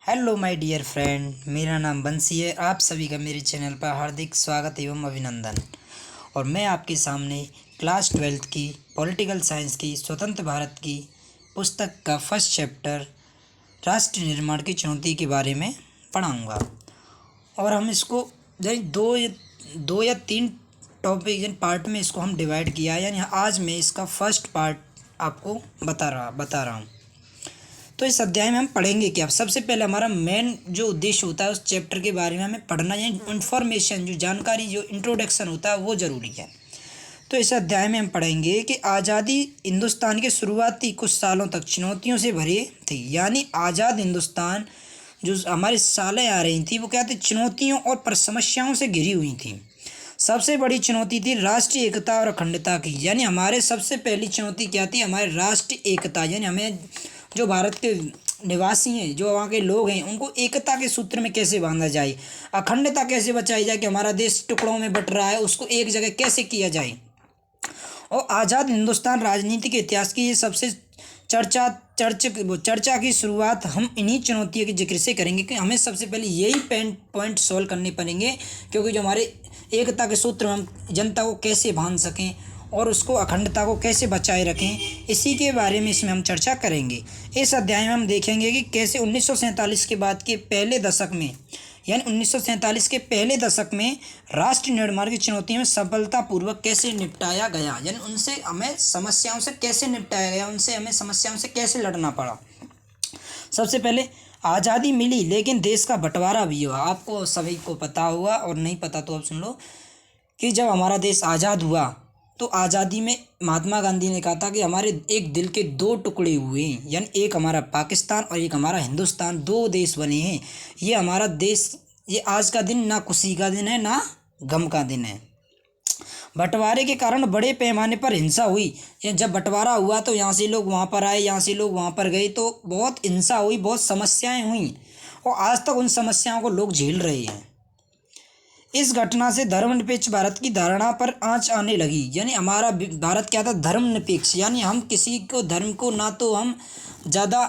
Hello my dear friend, मेरा नाम बंसी है। आप सभी का मेरे चैनल पर हार्दिक स्वागत एवं अभिनंदन। और मैं आपके सामने क्लास 12th की पॉलिटिकल साइंस की स्वतंत्र भारत की पुस्तक का फर्स्ट चैप्टर राष्ट्र निर्माण की चुनौती के बारे में पढ़ाऊँगा। और हम इसको यानी दो या तीन टॉपिक यानी पार्ट में इसको हम डिवाइड किया है। यानी आज मैं इसका फर्स्ट पार्ट आपको बता रहा हूँ। तो इस अध्याय में हम पढ़ेंगे क्या। सबसे पहले हमारा मेन जो उद्देश्य होता है उस चैप्टर के बारे में हमें पढ़ना, यानी इन्फॉर्मेशन, जो जानकारी, जो इंट्रोडक्शन होता है वो ज़रूरी है। तो इस अध्याय में हम पढ़ेंगे कि आज़ादी हिंदुस्तान के शुरुआती कुछ सालों तक चुनौतियों से भरी थी। यानी आज़ाद हिंदुस्तान जो हमारी सालें आ रही थी वो क्या थी, चुनौतियों और समस्याओं से घिरी हुई थी। सबसे बड़ी चुनौती थी राष्ट्रीय एकता और अखंडता की। यानी हमारे सबसे पहली चुनौती क्या थी, हमारे राष्ट्रीय एकता। यानी हमें जो भारत के निवासी हैं, जो वहाँ के लोग हैं, उनको एकता के सूत्र में कैसे बांधा जाए, अखंडता कैसे बचाई जाए कि हमारा देश टुकड़ों में बट रहा है उसको एक जगह कैसे किया जाए। और आज़ाद हिंदुस्तान राजनीति के इतिहास की ये सबसे चर्चा की शुरुआत हम इन्हीं चुनौतियों के जिक्र से करेंगे कि हमें सबसे पहले यही पॉइंट सॉल्व करने पड़ेंगे, क्योंकि जो हमारे एकता के सूत्र में हम जनता को कैसे बांध सकें और उसको अखंडता को कैसे बचाए रखें, इसी के बारे में इसमें हम चर्चा करेंगे। इस अध्याय में हम देखेंगे कि कैसे 1947 के बाद के पहले दशक में, यानी 1947 के पहले दशक में राष्ट्र निर्माण की चुनौतियों में सफलतापूर्वक कैसे निपटाया गया। यानी उनसे हमें समस्याओं से कैसे निपटाया गया, उनसे हमें समस्याओं से कैसे लड़ना पड़ा। सबसे पहले आज़ादी मिली लेकिन देश का बंटवारा भी हुआ। आपको सभी को पता होगा, और नहीं पता तो अब सुन लो कि जब हमारा देश आज़ाद हुआ तो आज़ादी में महात्मा गांधी ने कहा था कि हमारे एक दिल के दो टुकड़े हुए हैं। यानी एक हमारा पाकिस्तान और एक हमारा हिंदुस्तान, दो देश बने हैं। ये हमारा देश, ये आज का दिन ना खुशी का दिन है ना गम का दिन है। बंटवारे के कारण बड़े पैमाने पर हिंसा हुई। जब बंटवारा हुआ तो यहाँ से लोग वहाँ पर आए, यहाँ से लोग वहाँ पर गए, तो बहुत हिंसा हुई, बहुत समस्याएं हुई, और आज तक उन समस्याओं को लोग झेल रहे हैं। इस घटना से धर्मनिरपेक्ष भारत की धारणा पर आंच आने लगी। यानी हमारा भारत क्या था, धर्मनिरपेक्ष। यानी हम किसी को धर्म को ना तो हम ज़्यादा,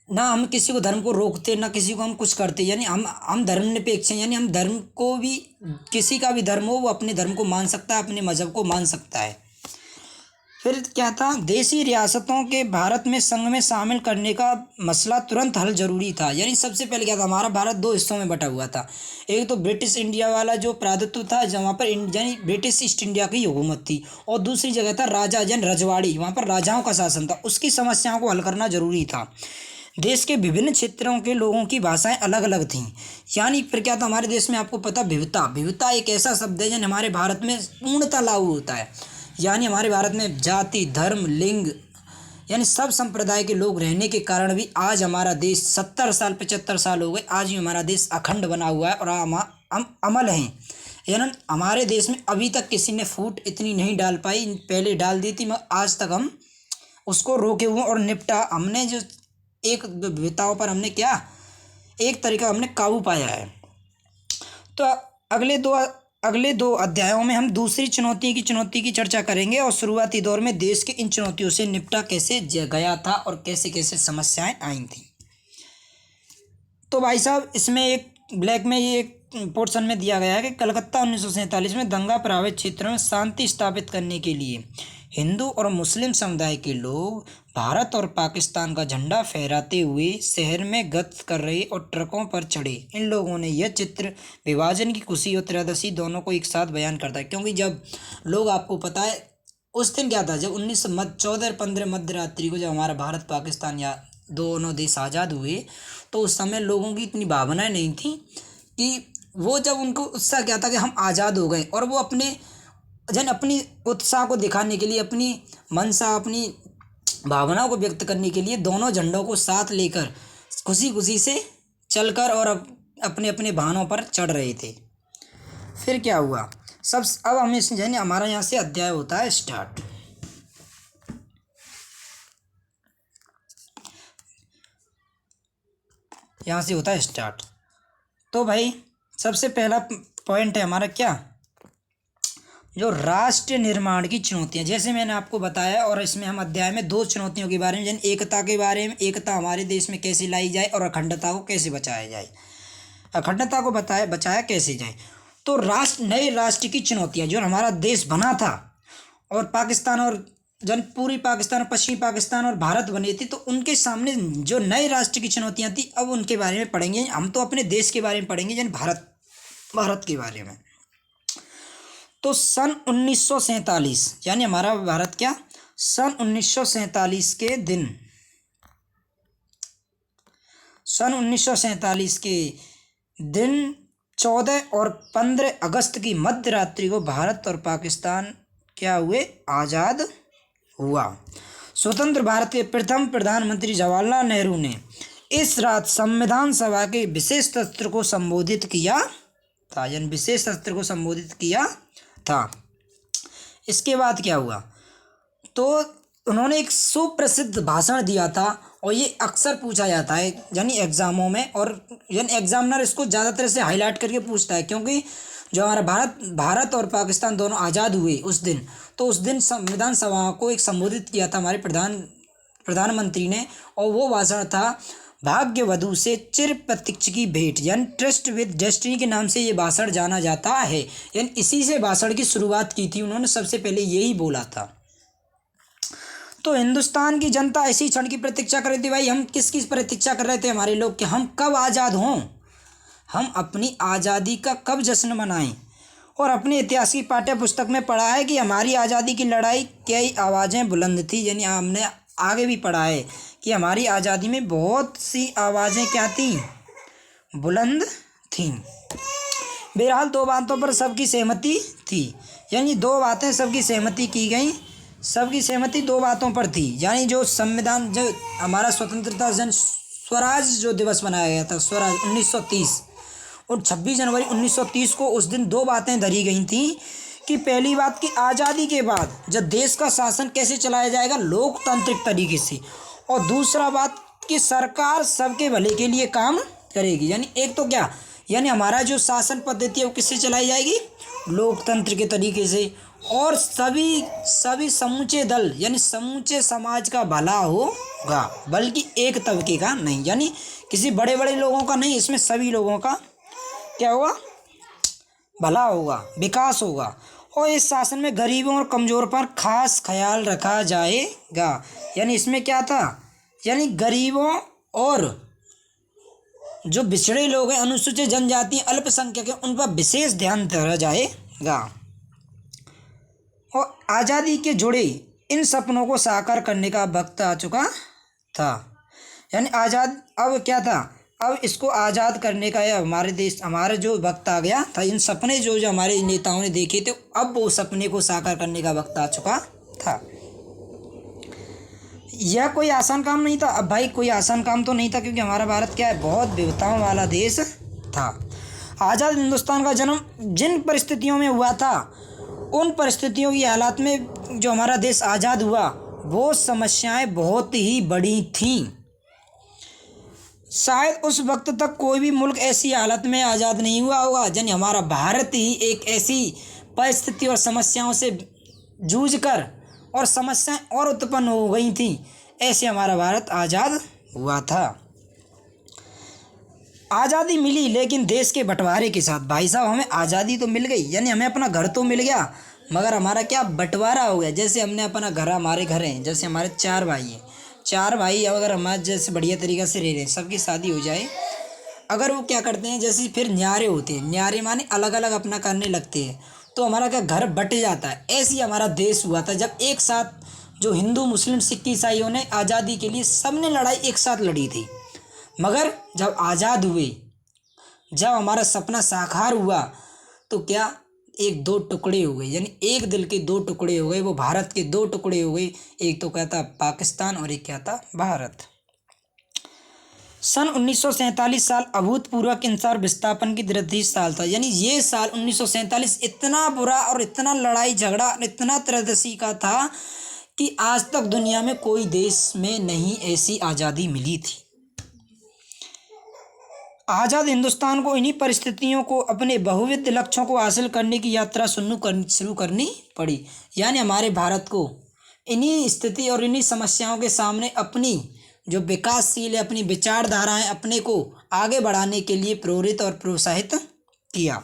ना हम किसी को धर्म को रोकते, ना किसी को हम कुछ करते। यानी हम धर्मनिरपेक्ष हैं। यानी हम धर्म को भी, किसी का भी धर्म हो वो अपने धर्म को मान सकता है, अपने मजहब को मान सकता है। फिर क्या था, देशी रियासतों के भारत में संघ में शामिल करने का मसला तुरंत हल जरूरी था। यानी सबसे पहले क्या था, हमारा भारत दो हिस्सों में बटा हुआ था। एक तो ब्रिटिश इंडिया वाला जो प्रायद्वीप था, जहाँ पर यानी ब्रिटिश ईस्ट इंडिया की हुकूमत थी, और दूसरी जगह था राजा यानी रजवाड़ी, वहाँ पर राजाओं का शासन था। उसकी समस्याओं को हल करना जरूरी था। देश के विभिन्न क्षेत्रों के लोगों की भाषाएं अलग अलग थीं। यानी फिर क्या था, हमारे देश में आपको पता, विविधता एक ऐसा शब्द है जो हमारे भारत में पूर्णतः लागू होता है। यानी हमारे भारत में जाति, धर्म, लिंग, यानी सब संप्रदाय के लोग रहने के कारण भी आज हमारा देश 75 साल हो गए, आज भी हमारा देश अखंड बना हुआ है और हम अमल हैं। यानी हमारे देश में अभी तक किसी ने फूट इतनी नहीं डाल पाई, पहले डाल दी थी मगर आज तक हम उसको रोके हुए और निपटा हमने, जो एक विविधताओं पर हमने क्या एक तरीका हमने काबू पाया है। तो अगले दो अध्यायों में हम दूसरी चुनौती की चर्चा करेंगे, और शुरुआती दौर में देश के इन चुनौतियों से निपटा कैसे गया था और कैसे कैसे समस्याएं आई थी। तो भाई साहब, इसमें एक ब्लैक में ये एक पोर्शन में दिया गया है कि कलकत्ता 1947 में दंगा प्रभावित क्षेत्रों में शांति स्थापित करने के लिए हिंदू और मुस्लिम समुदाय के लोग भारत और पाकिस्तान का झंडा फहराते हुए शहर में गश्त कर रहे और ट्रकों पर चढ़े। इन लोगों ने यह चित्र विभाजन की खुशी और त्रयोदशी दोनों को एक साथ बयान करता है। क्योंकि जब लोग, आपको पता है उस दिन क्या था, जब 14-15 मध्य रात्रि को जब हमारा भारत पाकिस्तान या दोनों देश आज़ाद हुए, तो उस समय लोगों की इतनी भावनाएं नहीं थी कि वो, जब उनको उत्साह क्या था कि हम आज़ाद हो गए, और वो अपनी उत्साह को दिखाने के लिए, अपनी मनसा, अपनी भावनाओं को व्यक्त करने के लिए दोनों झंडों को साथ लेकर खुशी खुशी से चलकर और अपने अपने वाहनों पर चढ़ रहे थे। फिर क्या हुआ, अब हमें यानी हमारा यहाँ से अध्याय होता है स्टार्ट। यहाँ से होता है स्टार्ट। तो भाई सबसे पहला पॉइंट है हमारा क्या, जो राष्ट्र निर्माण की चुनौतियां, जैसे मैंने आपको बताया, और इसमें हम अध्याय में 2 चुनौतियों के बारे में, यानी एकता के बारे में, एकता हमारे देश में कैसे लाई जाए और अखंडता को कैसे बचाया जाए, अखंडता को बचाया कैसे जाए। तो नए राष्ट्र की चुनौतियां, जो हमारा देश बना था और पाकिस्तान और पूरी पाकिस्तान और पश्चिमी पाकिस्तान और भारत बने थे, तो उनके सामने जो नए राष्ट्र की चुनौतियां थी, अब उनके बारे में पढ़ेंगे। हम तो अपने देश के बारे में पढ़ेंगे, यानी भारत के बारे में। तो सन 1947, यानी हमारा भारत क्या, सन 1947 के दिन, सन 1947 के दिन 14 और 15 अगस्त की मध्य रात्रि को भारत और पाकिस्तान क्या हुए, आज़ाद हुआ। स्वतंत्र भारत के प्रथम प्रधानमंत्री जवाहरलाल नेहरू ने इस रात संविधान सभा के विशेष सत्र को संबोधित किया था, यानी विशेष सत्र को संबोधित किया था। इसके बाद क्या हुआ, तो उन्होंने एक सुप्रसिद्ध भाषण दिया था, और ये अक्सर पूछा जाता है यानी एग्जामों में, और यानी एग्जामिनर इसको ज़्यादातर से हाईलाइट करके पूछता है, क्योंकि जो हमारा भारत और पाकिस्तान दोनों आज़ाद हुए उस दिन, तो उस दिन संविधान सभा को एक संबोधित किया था हमारे प्रधानमंत्री ने, और वो भाषण था भाग्यवधु से चिर प्रतीक्षा की भेंट, यानी ट्रस्ट विद डेस्टिनी के नाम से ये भाषण जाना जाता है। यानी इसी से भाषण की शुरुआत की थी उन्होंने, सबसे पहले यही बोला था। तो हिंदुस्तान की जनता इसी क्षण की प्रतीक्षा कर रही थी। भाई हम किसकी प्रतीक्षा कर रहे थे हमारे लोग, कि हम कब आज़ाद हों, हम अपनी आज़ादी का कब जश्न मनाएं। और अपने इतिहास की पाठ्य पुस्तक में पढ़ा है कि हमारी आज़ादी की लड़ाई कई आवाज़ें बुलंद थी, यानी हमने आगे भी पढ़ा है कि हमारी आज़ादी में बहुत सी आवाज़ें क्या थी, बुलंद थीं। बहरहाल 2 बातों पर सबकी सहमति थी, यानी 2 बातें सबकी सहमति की गई, सबकी सहमति 2 बातों पर थी। यानी जो संविधान, जो हमारा स्वतंत्रता स्वराज जो दिवस मनाया गया था, स्वराज 1930, और 26 जनवरी 1930 को उस दिन 2 बातें धरी गई थी, कि पहली बात कि आज़ादी के बाद जब देश का शासन कैसे चलाया जाएगा, लोकतांत्रिक तरीके से, और दूसरा बात कि सरकार सबके भले के लिए काम करेगी। यानी एक तो क्या, यानी हमारा जो शासन पद्धति है वो किससे चलाई जाएगी, लोकतंत्र के तरीके से, और सभी समूचे दल यानी समूचे समाज का भला होगा, बल्कि एक तबके का नहीं, यानी किसी बड़े बड़े लोगों का नहीं, इसमें सभी लोगों का क्या होगा, भला होगा, विकास होगा। और इस शासन में गरीबों और कमज़ोर पर खास ख्याल रखा जाएगा। यानी इसमें क्या था, यानी गरीबों और जो पिछड़े लोग हैं, अनुसूचित जनजाति, अल्पसंख्यक हैं, उन पर विशेष ध्यान दिया जाएगा। और आज़ादी के जुड़े इन सपनों को साकार करने का वक्त आ चुका था। यानी अब क्या था, अब इसको आज़ाद करने का, या हमारे देश, हमारा जो वक्त आ गया था, इन सपने जो हमारे नेताओं ने देखे थे, अब वो सपने को साकार करने का वक्त आ चुका था। यह कोई आसान काम नहीं था। अब भाई कोई आसान काम तो नहीं था, क्योंकि हमारा भारत क्या है, बहुत विविधताओं वाला देश था। आज़ाद हिंदुस्तान का जन्म जिन परिस्थितियों में हुआ था, उन परिस्थितियों की हालात में जो हमारा देश आज़ाद हुआ, वो समस्याएं बहुत ही बड़ी थीं। शायद उस वक्त तक कोई भी मुल्क ऐसी हालत में आज़ाद नहीं हुआ होगा, यानी हमारा भारत ही एक ऐसी परिस्थिति और समस्याओं से जूझकर, और समस्याएं और उत्पन्न हो गई थी, ऐसे हमारा भारत आज़ाद हुआ था। आज़ादी मिली लेकिन देश के बंटवारे के साथ। भाई साहब हमें आज़ादी तो मिल गई, यानी हमें अपना घर तो मिल गया, मगर हमारा क्या बंटवारा हो गया। जैसे हमने अपना घर, हमारे घर हैं, जैसे हमारे 4 भाई हैं, 4 भाई अगर हमारे जैसे बढ़िया तरीक़ा से रह रहे हैं, सबकी शादी हो जाए, अगर वो क्या करते हैं, जैसे फिर न्यारे होते हैं, न्यारे माने अलग अलग अपना करने लगते हैं, तो हमारा क्या घर बट जाता है। ऐसे ही हमारा देश हुआ था, जब एक साथ जो हिंदू, मुस्लिम, सिख, ईसाइयों ने आज़ादी के लिए सबने लड़ाई एक साथ लड़ी थी, मगर जब आज़ाद हुए, जब हमारा सपना साकार हुआ, तो क्या 1-2 टुकड़े हो गए, यानी एक दिल के 2 टुकड़े हो गए, वो भारत के 2 टुकड़े हो गए। एक तो क्या था, पाकिस्तान, और एक क्या था, भारत। सन 1947 साल अभूतपूर्व इंसार विस्थापन की दृढ़ साल था। यानी ये साल 1947 इतना बुरा और इतना लड़ाई झगड़ा और इतना त्रयोदशी का था कि आज तक दुनिया में कोई देश में नहीं ऐसी आज़ादी मिली थी। आज़ाद हिंदुस्तान को इन्हीं परिस्थितियों को अपने बहुविध लक्ष्यों को हासिल करने की यात्रा शुरू करनी पड़ी। यानी हमारे भारत को इन्हीं स्थिति और इन्हीं समस्याओं के सामने अपनी जो विकासशील है, अपनी विचारधाराएं अपने को आगे बढ़ाने के लिए प्रेरित और प्रोत्साहित किया।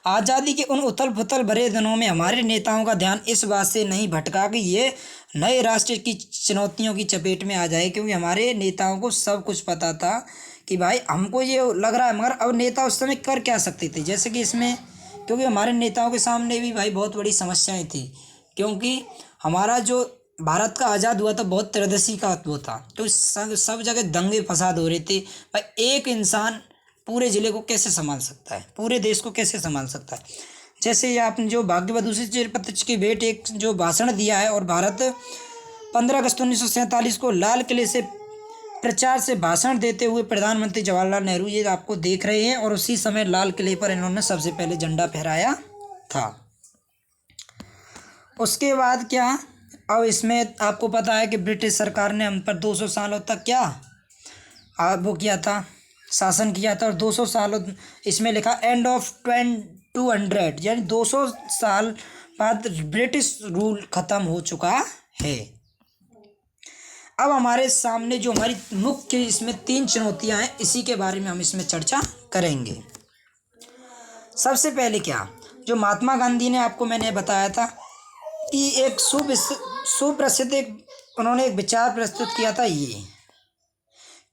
आज़ादी के उन उथल पुथल भरे दिनों में हमारे नेताओं का ध्यान इस बात से नहीं भटका कि ये नए राष्ट्र की चुनौतियों की चपेट में आ जाए, क्योंकि हमारे नेताओं को सब कुछ पता था कि भाई हमको ये लग रहा है, मगर अब नेता उस समय कर क्या सकते थे। जैसे कि इसमें क्योंकि हमारे नेताओं के सामने भी भाई बहुत बड़ी समस्याएं थी, क्योंकि हमारा जो भारत का आज़ाद हुआ था बहुत त्रयोदशी का वो था, तो सब जगह दंगे फसाद हो रहे थे। भाई एक इंसान पूरे ज़िले को कैसे संभाल सकता है, पूरे देश को कैसे संभाल सकता है। जैसे ये आपने जो भाग्यवधू से चिरपत्र की भेंट एक जो भाषण दिया है, और भारत 15 अगस्त 1947 को लाल किले से प्रचार से भाषण देते हुए प्रधानमंत्री जवाहरलाल नेहरू ये आपको देख रहे हैं, और उसी समय लाल किले पर इन्होंने सबसे पहले झंडा फहराया था। उसके बाद क्या, अब इसमें आपको पता है कि ब्रिटिश सरकार ने हम पर 200 सालों तक क्या वो किया था, शासन किया था, और 200 सालों इसमें लिखा एंड ऑफ 200, यानी 200 साल बाद ब्रिटिश रूल ख़त्म हो चुका है। अब हमारे सामने जो हमारी मुख्य इसमें 3 चुनौतियां हैं, इसी के बारे में हम इसमें चर्चा करेंगे। सबसे पहले क्या, जो महात्मा गांधी ने आपको मैंने बताया था कि एक सुप्रसिद्ध उन्होंने एक विचार प्रस्तुत किया था, ये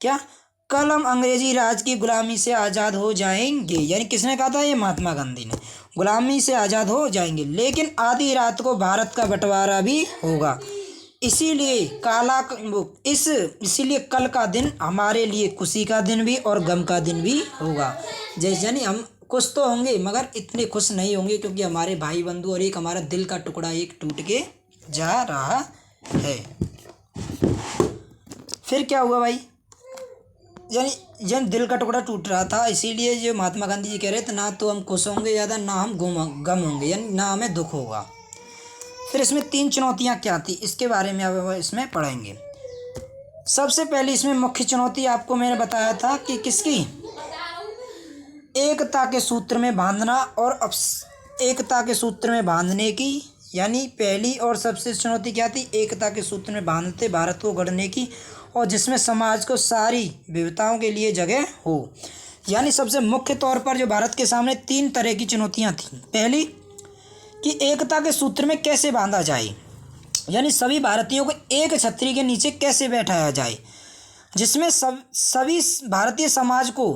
क्या, कल हम अंग्रेजी राज की गुलामी से आज़ाद हो जाएंगे। यानी किसने कहा था, ये महात्मा गांधी ने, गुलामी से आज़ाद हो जाएंगे, लेकिन आधी रात को भारत का बंटवारा भी होगा। इसीलिए इसीलिए कल का दिन हमारे लिए खुशी का दिन भी और गम का दिन भी होगा। जैसे यानी हम खुश तो होंगे, मगर इतने खुश नहीं होंगे, क्योंकि हमारे भाई बंधु और एक हमारा दिल का टुकड़ा एक टूट के जा रहा है। फिर क्या हुआ भाई, यानी जब दिल का टुकड़ा टूट रहा था, इसीलिए जो महात्मा गांधी जी कह रहे थे, ना तो हम खुश होंगे ज़्यादा, ना हम गम होंगे, यानी ना हमें दुख होगा। फिर इसमें 3 चुनौतियां क्या थी, इसके बारे में अब इसमें पढ़ेंगे। सबसे पहले इसमें मुख्य चुनौती आपको मैंने बताया था कि किसकी, एकता के सूत्र में बांधना, और एकता के सूत्र में बांधने की, यानी पहली और सबसे चुनौती क्या थी, एकता के सूत्र में बांधते भारत को गढ़ने की, और जिसमें समाज को सारी विविधताओं के लिए जगह हो। यानी सबसे मुख्य तौर पर जो भारत के सामने 3 तरह की चुनौतियां थीं। पहली कि एकता के सूत्र में कैसे बांधा जाए, यानी सभी भारतीयों को एक छतरी के नीचे कैसे बैठाया जाए, जिसमें सभी भारतीय समाज को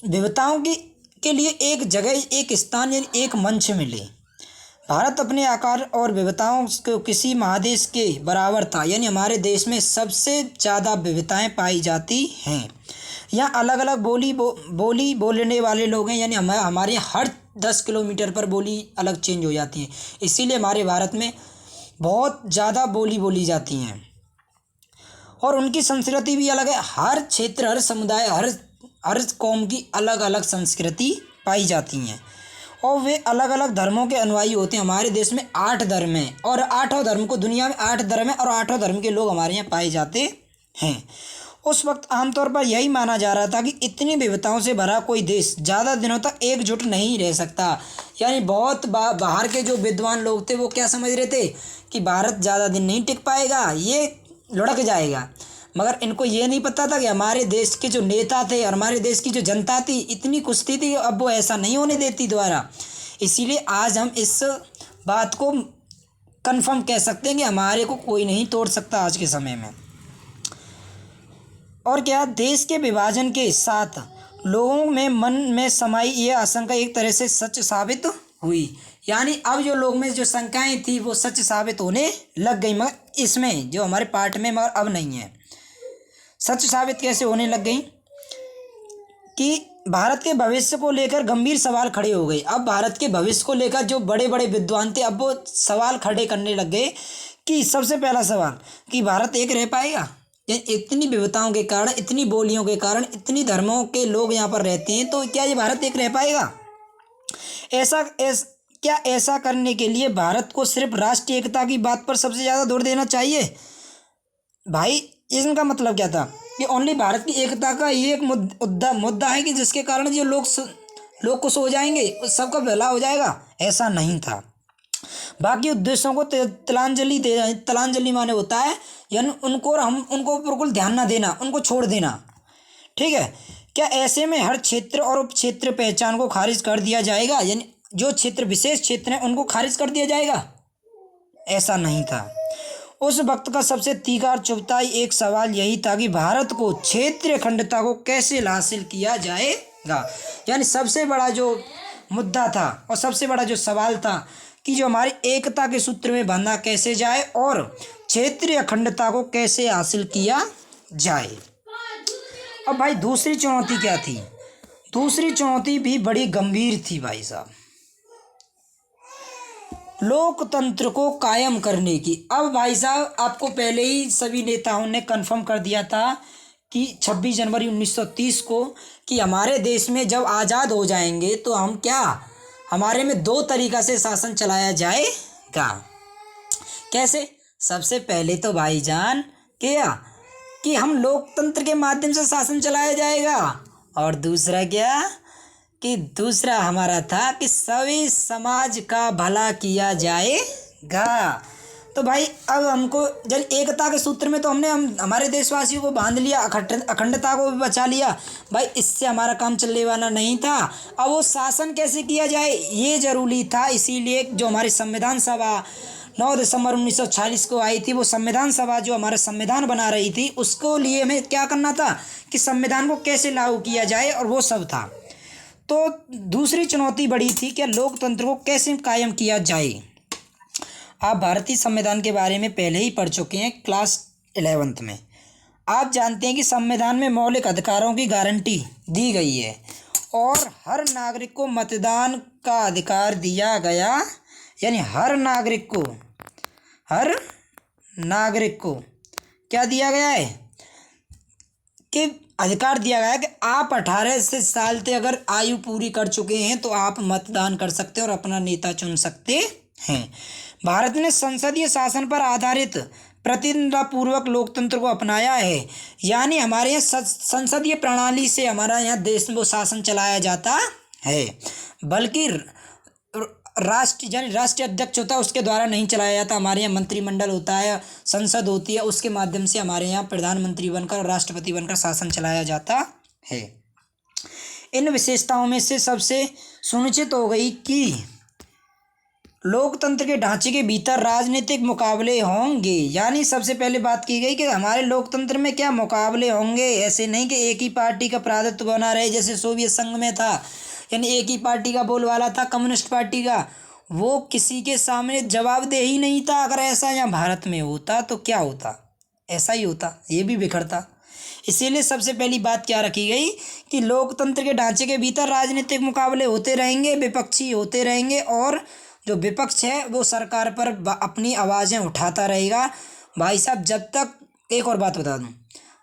विविधताओं के लिए एक जगह, एक स्थान, यानी एक मंच मिले। भारत अपने आकार और विविधताओं को किसी महादेश के बराबर था, यानी हमारे देश में सबसे ज़्यादा विविधताएं पाई जाती हैं। यहाँ अलग अलग बोली बोलने वाले लोग हैं, यानी हमारे हर 10 किलोमीटर पर बोली अलग चेंज हो जाती है। इसीलिए हमारे भारत में बहुत ज़्यादा बोली जाती हैं, और उनकी संस्कृति भी अलग है। हर क्षेत्र, हर समुदाय, हर कौम की अलग अलग संस्कृति पाई जाती हैं, और वे अलग अलग धर्मों के अनुयायी होते हैं। हमारे देश में 8 धर्म हैं, और 8 धर्म को, दुनिया में 8 धर्म हैं, और 8 धर्म के लोग हमारे यहाँ पाए जाते हैं। उस वक्त आमतौर पर यही माना जा रहा था कि इतनी विविधताओं से भरा कोई देश ज़्यादा दिनों तक एकजुट नहीं रह सकता। यानी बहुत बाहर के जो विद्वान लोग थे, वो क्या समझ रहे थे कि भारत ज़्यादा दिन नहीं टिक पाएगा, ये लुढ़क जाएगा। मगर इनको ये नहीं पता था कि हमारे देश के जो नेता थे और हमारे देश की जो जनता थी, इतनी कुश्ती थी, अब वो ऐसा नहीं होने देती दोबारा। इसीलिए आज हम इस बात को कन्फर्म कह सकते हैं कि हमारे को कोई नहीं तोड़ सकता आज के समय में। और क्या, देश के विभाजन के साथ लोगों में मन में समाई ये आशंका एक तरह से सच साबित हुई। यानी अब जो लोग में जो शंकाएं थी वो सच साबित होने लग गई, मगर इसमें जो हमारे पार्ट में, मगर अब नहीं है। सच साबित कैसे होने लग गई कि भारत के भविष्य को लेकर गंभीर सवाल खड़े हो गए। अब भारत के भविष्य को लेकर जो बड़े बड़े विद्वान थे, अब वो सवाल खड़े करने लग गए कि सबसे पहला सवाल कि भारत एक रह पाएगा। इतनी विविधताओं के कारण, इतनी बोलियों के कारण, इतनी धर्मों के लोग यहाँ पर रहते हैं, तो क्या ये भारत एक रह पाएगा? क्या ऐसा करने के लिए भारत को सिर्फ राष्ट्रीय एकता की बात पर सबसे ज़्यादा जोर देना चाहिए? भाई इनका मतलब क्या था ये ओनली भारत की एकता का ये एक मुद्दा है कि जिसके कारण जो लोग खुश हो जाएंगे, सबका भला हो जाएगा, ऐसा नहीं था। बाकी उद्देश्यों को तिलांजलि माने होता है यानी उनको बिल्कुल ध्यान ना देना, उनको छोड़ देना। ठीक है, क्या ऐसे में हर क्षेत्र और उप क्षेत्र पहचान को खारिज कर दिया जाएगा, यानी जो क्षेत्र विशेष क्षेत्र हैं उनको खारिज कर दिया जाएगा? ऐसा नहीं था। उस वक्त का सबसे तीखा और चुभताई एक सवाल यही था कि भारत को क्षेत्रीय अखंडता को कैसे हासिल किया जाएगा। यानी सबसे बड़ा जो मुद्दा था और सबसे बड़ा जो सवाल था कि जो हमारी एकता के सूत्र में बांधा कैसे जाए और क्षेत्रीय अखंडता को कैसे हासिल किया जाए। अब भाई दूसरी चुनौती क्या थी? दूसरी चुनौती भी बड़ी गंभीर थी भाई साहब, लोकतंत्र को कायम करने की। अब भाई साहब आपको पहले ही सभी नेताओं ने कन्फर्म कर दिया था कि 26 जनवरी 1930 को कि हमारे देश में जब आज़ाद हो जाएंगे तो हम क्या, हमारे में दो तरीक़ा से शासन चलाया जाएगा। कैसे? सबसे पहले तो भाईजान क्या कि हम लोकतंत्र के माध्यम से शासन चलाया जाएगा, और दूसरा क्या कि दूसरा हमारा था कि सभी समाज का भला किया जाएगा। तो भाई अब हमको जब एकता के सूत्र में तो हमने हमारे देशवासियों को बांध लिया, अखंडता को भी बचा लिया भाई, इससे हमारा काम चलने वाला नहीं था। अब वो शासन कैसे किया जाए ये ज़रूरी था। इसीलिए जो हमारी संविधान सभा 9 दिसंबर 1946 को आई थी, वो संविधान सभा जो हमारा संविधान बना रही थी, उसको लिए हमें क्या करना था कि संविधान को कैसे लागू किया जाए, और वो सब था। तो दूसरी चुनौती बड़ी थी कि लोकतंत्र को कैसे कायम किया जाए। आप भारतीय संविधान के बारे में पहले ही पढ़ चुके हैं क्लास 11th में। आप जानते हैं कि संविधान में मौलिक अधिकारों की गारंटी दी गई है और हर नागरिक को मतदान का अधिकार दिया गया। यानी हर नागरिक को क्या दिया गया है कि अधिकार दिया गया है कि आप 18 साल से अगर आयु पूरी कर चुके हैं तो आप मतदान कर सकते हैं और अपना नेता चुन सकते हैं। भारत ने संसदीय शासन पर आधारित प्रतिनिधित्वपूर्वक लोकतंत्र को अपनाया है। यानी हमारे यहाँ संसदीय प्रणाली से हमारा यहाँ देश में वो शासन चलाया जाता है, बल्कि राष्ट्रीय अध्यक्ष होता है उसके द्वारा नहीं चलाया जाता। हमारे यहाँ मंत्रिमंडल होता है, संसद होती है, उसके माध्यम से हमारे यहाँ प्रधानमंत्री बनकर और राष्ट्रपति बनकर शासन चलाया जाता है। इन विशेषताओं में से सबसे सुनिश्चित हो गई कि लोकतंत्र के ढांचे के भीतर राजनीतिक मुकाबले होंगे। यानी सबसे पहले बात की गई कि हमारे लोकतंत्र में क्या मुकाबले होंगे। ऐसे नहीं कि एक ही पार्टी का प्राधित्व बना रहे जैसे सोवियत संघ में था, यानी एक ही पार्टी का बोलबाला था, कम्युनिस्ट पार्टी का, वो किसी के सामने जवाबदेह ही नहीं था। अगर ऐसा यहाँ भारत में होता तो क्या होता? ऐसा ही होता, ये भी बिखरता। इसीलिए सबसे पहली बात क्या रखी गई कि लोकतंत्र के ढांचे के भीतर राजनीतिक मुकाबले होते रहेंगे, विपक्षी होते रहेंगे, और जो विपक्ष है वो सरकार पर अपनी आवाज़ें उठाता रहेगा। भाई साहब जब तक, एक और बात बता दूं,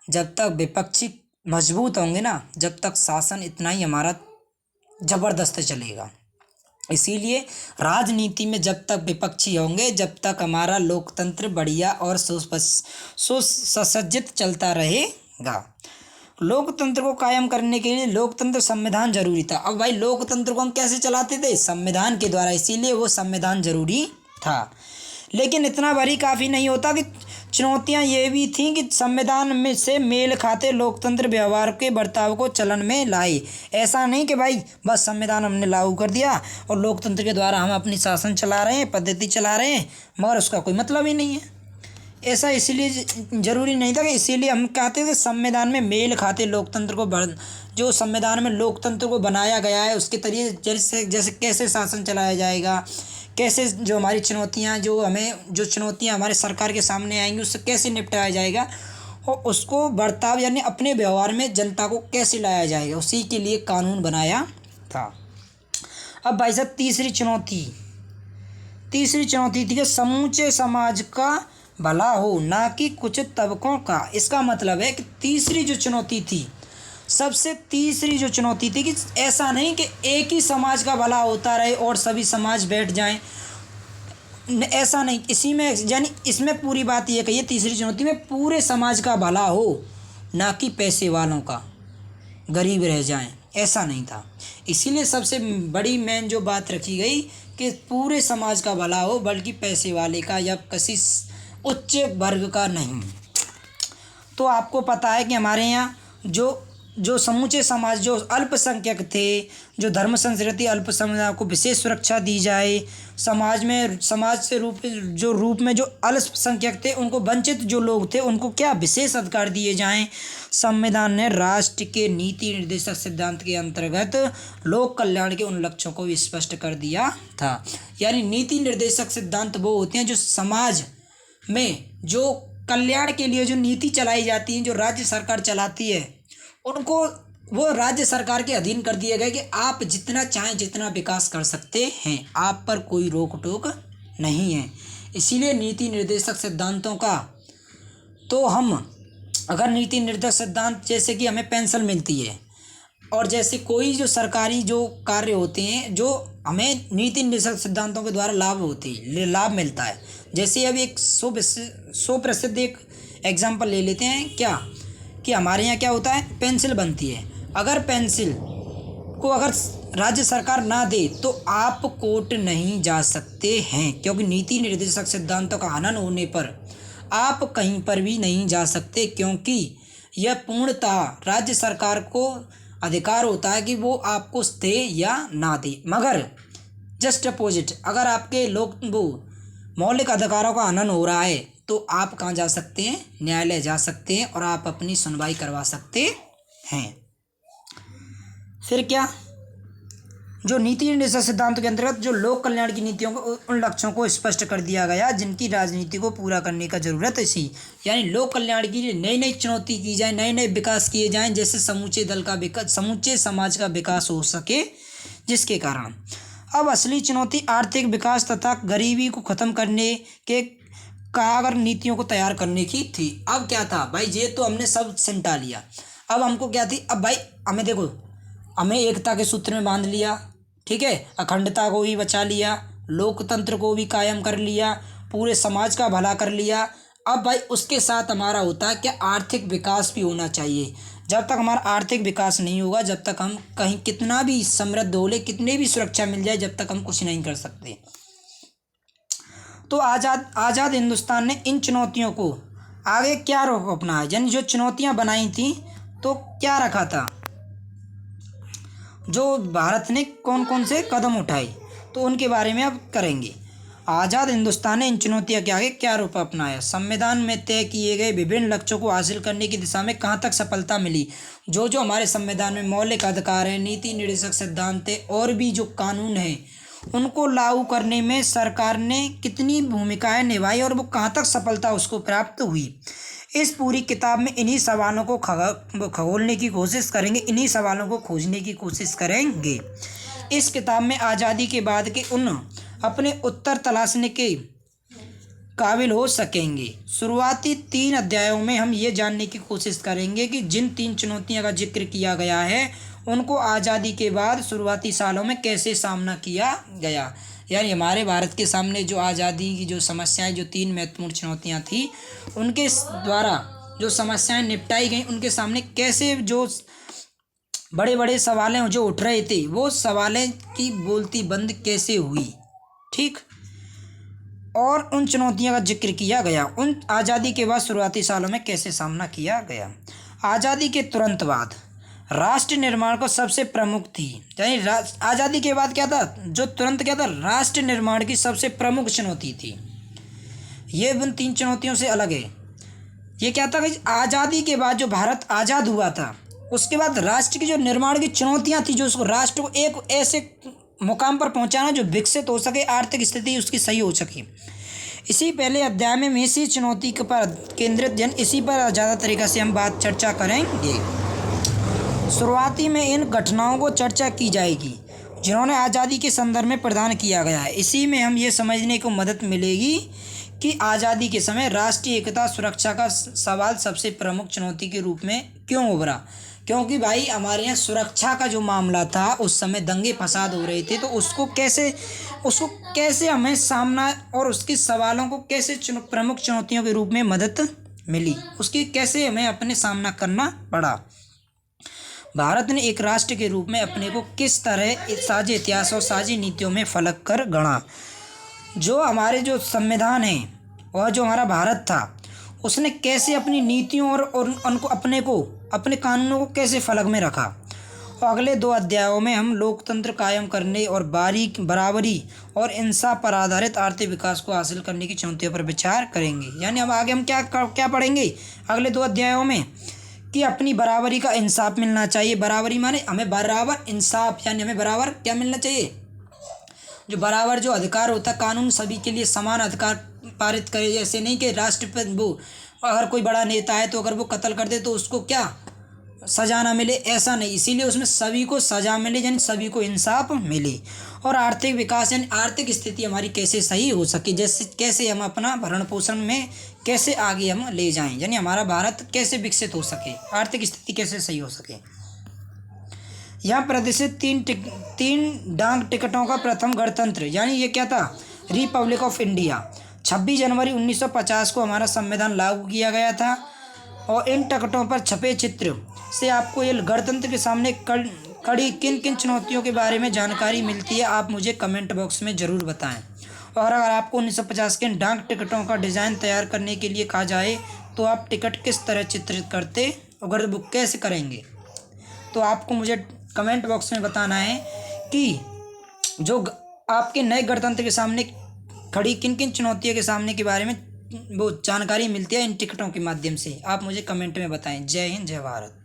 जब तक विपक्षी मजबूत होंगे ना, जब तक शासन इतना ही हमारा ज़बरदस्त चलेगा। इसीलिए राजनीति में जब तक विपक्षी होंगे जब तक हमारा लोकतंत्र बढ़िया और सुसज्जित चलता रहेगा। लोकतंत्र को कायम करने के लिए लोकतंत्र संविधान जरूरी था। अब भाई लोकतंत्र को हम कैसे चलाते थे? संविधान के द्वारा, इसीलिए वो संविधान जरूरी था। लेकिन इतना भारी काफ़ी नहीं होता कि चुनौतियां ये भी थीं कि संविधान में से मेल खाते लोकतंत्र व्यवहार के बर्ताव को चलन में लाए। ऐसा नहीं कि भाई बस संविधान हमने लागू कर दिया और लोकतंत्र के द्वारा हम अपनी शासन चला रहे हैं, पद्धति चला रहे हैं, मगर उसका कोई मतलब ही नहीं है। ऐसा इसलिए ज़रूरी नहीं था कि इसीलिए हम कहते थे संविधान में मेल खाते लोकतंत्र को जो संविधान में लोकतंत्र को बनाया गया है उसके तरीके जैसे कैसे शासन चलाया जाएगा, कैसे जो हमारी चुनौतियां जो चुनौतियां हमारे सरकार के सामने आएंगी उससे कैसे निपटाया जाएगा, और उसको बर्ताव यानी अपने व्यवहार में जनता को कैसे लाया जाएगा, उसी के लिए कानून बनाया था। अब भाई साहब तीसरी चुनौती थी कि समूचे समाज का भला हो, ना कि कुछ तबकों का। इसका मतलब है कि तीसरी जो चुनौती थी कि ऐसा नहीं कि एक ही समाज का भला होता रहे और सभी समाज बैठ जाएं, ऐसा नहीं। यानी इसमें पूरी बात ये कही है, तीसरी चुनौती में पूरे समाज का भला हो, ना कि पैसे वालों का गरीब रह जाएं, ऐसा नहीं था। इसीलिए सबसे बड़ी मेन जो बात रखी गई कि पूरे समाज का भला हो, बल्कि पैसे वाले का या किसी उच्च वर्ग का नहीं। तो आपको पता है कि हमारे यहाँ जो जो समूचे समाज जो अल्पसंख्यक थे, जो धर्म संस्कृति अल्पसंख्यक को विशेष सुरक्षा दी जाए, समाज से रूप में जो अल्पसंख्यक थे उनको वंचित जो लोग थे उनको क्या विशेष अधिकार दिए जाएं। संविधान ने राष्ट्र के नीति निर्देशक सिद्धांत के अंतर्गत लोक कल्याण के उन लक्ष्यों को भी स्पष्ट कर दिया था। यानी नीति निर्देशक सिद्धांत वो होते हैं जो समाज में जो कल्याण के लिए जो नीति चलाई जाती है, जो राज्य सरकार चलाती है, उनको वो राज्य सरकार के अधीन कर दिया गया कि आप जितना चाहें जितना विकास कर सकते हैं, आप पर कोई रोक टोक नहीं है। इसीलिए नीति निर्देशक सिद्धांतों का तो हम अगर नीति निर्देशक सिद्धांत जैसे कि हमें पेंशन मिलती है और जैसे कोई जो सरकारी जो कार्य होते हैं जो हमें नीति निर्देशक सिद्धांतों के द्वारा लाभ मिलता है। जैसे अभी एक सुप्रसिद्ध एक एग्जाम्पल ले लेते हैं क्या कि हमारे यहाँ क्या होता है, पेंसिल बनती है। अगर पेंसिल को अगर राज्य सरकार ना दे तो आप कोर्ट नहीं जा सकते हैं, क्योंकि नीति निर्देशक सिद्धांतों का हनन होने पर आप कहीं पर भी नहीं जा सकते, क्योंकि यह पूर्णतः राज्य सरकार को अधिकार होता है कि वो आपको दे या ना दे। मगर जस्ट अपोजिट, अगर आपके मौलिक अधिकारों का हनन हो रहा है तो आप कहाँ जा सकते हैं, न्यायालय जा सकते हैं और आप अपनी सुनवाई करवा सकते हैं। फिर क्या, जो नीति निर्देशक सिद्धांतों के अंतर्गत जो लोक कल्याण की नीतियों को उन लक्ष्यों को स्पष्ट कर दिया गया जिनकी राजनीति को पूरा करने का जरूरत है। यानी लोक कल्याण की नई नई चुनौती की जाए, नए नए विकास किए जाएं, जैसे समूचे समाज का विकास हो सके, जिसके कारण अब असली चुनौती आर्थिक विकास तथा गरीबी को खत्म करने के अगर नीतियों को तैयार करने की थी। अब क्या था भाई, ये तो हमने सब सिमटा लिया। अब हमको क्या थी, अब भाई हमें देखो, हमें एकता के सूत्र में बांध लिया, ठीक है, अखंडता को भी बचा लिया, लोकतंत्र को भी कायम कर लिया, पूरे समाज का भला कर लिया। अब भाई उसके साथ हमारा होता है क्या, आर्थिक विकास भी होना चाहिए। जब तक हमारा आर्थिक विकास नहीं होगा, जब तक हम कहीं कितना भी समृद्ध हो ले, कितनी भी सुरक्षा मिल जाए, जब तक हम कुछ नहीं कर सकते। तो आज़ाद हिंदुस्तान ने इन चुनौतियों को आगे क्या रुख अपनाया, यानी जो चुनौतियां बनाई थी तो क्या रखा था, जो भारत ने कौन कौन से कदम उठाए, तो उनके बारे में अब करेंगे। आज़ाद हिंदुस्तान ने इन चुनौतियों के आगे क्या रूप अपनाया, संविधान में तय किए गए विभिन्न लक्ष्यों को हासिल करने की दिशा में कहाँ तक सफलता मिली। जो जो हमारे संविधान में मौलिक अधिकार हैं, नीति निर्देशक सिद्धांत है और भी जो कानून है, उनको लागू करने में सरकार ने कितनी भूमिकाएं निभाई और वो कहाँ तक सफलता उसको प्राप्त हुई। इस पूरी किताब में इन्हीं सवालों को खगोलने की कोशिश करेंगे, इन्हीं सवालों को खोजने की कोशिश करेंगे। इस किताब में आज़ादी के बाद के उन अपने उत्तर तलाशने के काबिल हो सकेंगे। शुरुआती 3 अध्यायों में हम ये जानने की कोशिश करेंगे कि जिन 3 चुनौतियों का जिक्र किया गया है उनको आज़ादी के बाद शुरुआती सालों में कैसे सामना किया गया। यानी हमारे भारत के सामने जो आज़ादी की जो समस्याएं, जो 3 महत्वपूर्ण चुनौतियां थी, उनके द्वारा जो समस्याएं निपटाई गई, उनके सामने कैसे जो बड़े बड़े सवालें जो उठ रहे थे, वो सवालें की बोलती बंद कैसे हुई, ठीक, और उन चुनौतियों का जिक्र किया गया। उन आज़ादी के बाद शुरुआती सालों में कैसे सामना किया गया। आज़ादी के तुरंत बाद राष्ट्र निर्माण को सबसे प्रमुख थी, यानी आज़ादी के बाद क्या था, जो तुरंत क्या था, राष्ट्र निर्माण की सबसे प्रमुख चुनौती थी। ये उन 3 चुनौतियों से अलग है। ये क्या था कि आज़ादी के बाद जो भारत आज़ाद हुआ था, उसके बाद राष्ट्र की जो निर्माण की चुनौतियां थी, जो उसको राष्ट्र को एक ऐसे मुकाम पर पहुंचाना जो विकसित हो सके, आर्थिक स्थिति उसकी सही हो सके। इसी पहले अध्याय में इसी चुनौती के पर केंद्रित इसी पर ज़्यादा तरीक़ा से हम चर्चा करेंगे। शुरुआती में इन घटनाओं को चर्चा की जाएगी जिन्होंने आज़ादी के संदर्भ में प्रदान किया गया है। इसी में हम ये समझने को मदद मिलेगी कि आज़ादी के समय राष्ट्रीय एकता सुरक्षा का सवाल सबसे प्रमुख चुनौती के रूप में क्यों उभरा। क्योंकि भाई हमारे यहाँ सुरक्षा का जो मामला था, उस समय दंगे फसाद हो रहे थे, तो उसको कैसे हमें सामना और उसके सवालों को कैसे प्रमुख चुनौतियों के रूप में मदद मिली, उसकी कैसे हमें अपने सामना करना पड़ा। भारत ने एक राष्ट्र के रूप में अपने को किस तरह साझे इतिहास और साझी नीतियों में फलक कर गढ़ा। जो हमारे जो संविधान है और जो हमारा भारत था, उसने कैसे अपनी नीतियों और उनको अपने कानूनों को कैसे फलक में रखा। और अगले 2 अध्यायों में हम लोकतंत्र कायम करने और बराबरी और इंसाफ पर आधारित आर्थिक विकास को हासिल करने की चुनौतियों पर विचार करेंगे। यानी अब आगे हम क्या पढ़ेंगे अगले 2 अध्यायों में, कि अपनी बराबरी का इंसाफ मिलना चाहिए। बराबरी माने हमें बराबर इंसाफ, यानी हमें बराबर क्या मिलना चाहिए, जो बराबर जो अधिकार होता है, कानून सभी के लिए समान अधिकार पारित करे। ऐसे नहीं कि राष्ट्रपति वो अगर कोई बड़ा नेता है तो अगर वो कत्ल कर दे तो उसको क्या सजा ना मिले, ऐसा नहीं। इसीलिए उसमें सभी को सजा मिले, यानी सभी को इंसाफ मिले। और आर्थिक विकास यानी आर्थिक स्थिति हमारी कैसे सही हो सके, जैसे कैसे हम अपना भरण पोषण में कैसे आगे हम ले जाएं, यानी हमारा भारत कैसे विकसित हो सके, आर्थिक स्थिति कैसे सही हो सके। यहाँ प्रदर्शित 3 डाक टिकटों का प्रथम गणतंत्र, यानी ये क्या था, रिपब्लिक ऑफ इंडिया। 26 जनवरी 1950 को हमारा संविधान लागू किया गया था। और इन टिकटों पर छपे चित्र से आपको ये गणतंत्र के सामने खड़ी किन किन चुनौतियों के बारे में जानकारी मिलती है, आप मुझे कमेंट बॉक्स में ज़रूर बताएं। और अगर आपको 1950 के डाक टिकटों का डिज़ाइन तैयार करने के लिए कहा जाए तो आप टिकट किस तरह चित्रित करते और बुक कैसे करेंगे, तो आपको मुझे कमेंट बॉक्स में बताना है कि जो आपके नए गणतंत्र के सामने खड़ी किन किन चुनौतियों के सामने के बारे में वो जानकारी मिलती है इन टिकटों के माध्यम से, आप मुझे कमेंट में बताएं। जय हिंद, जय भारत।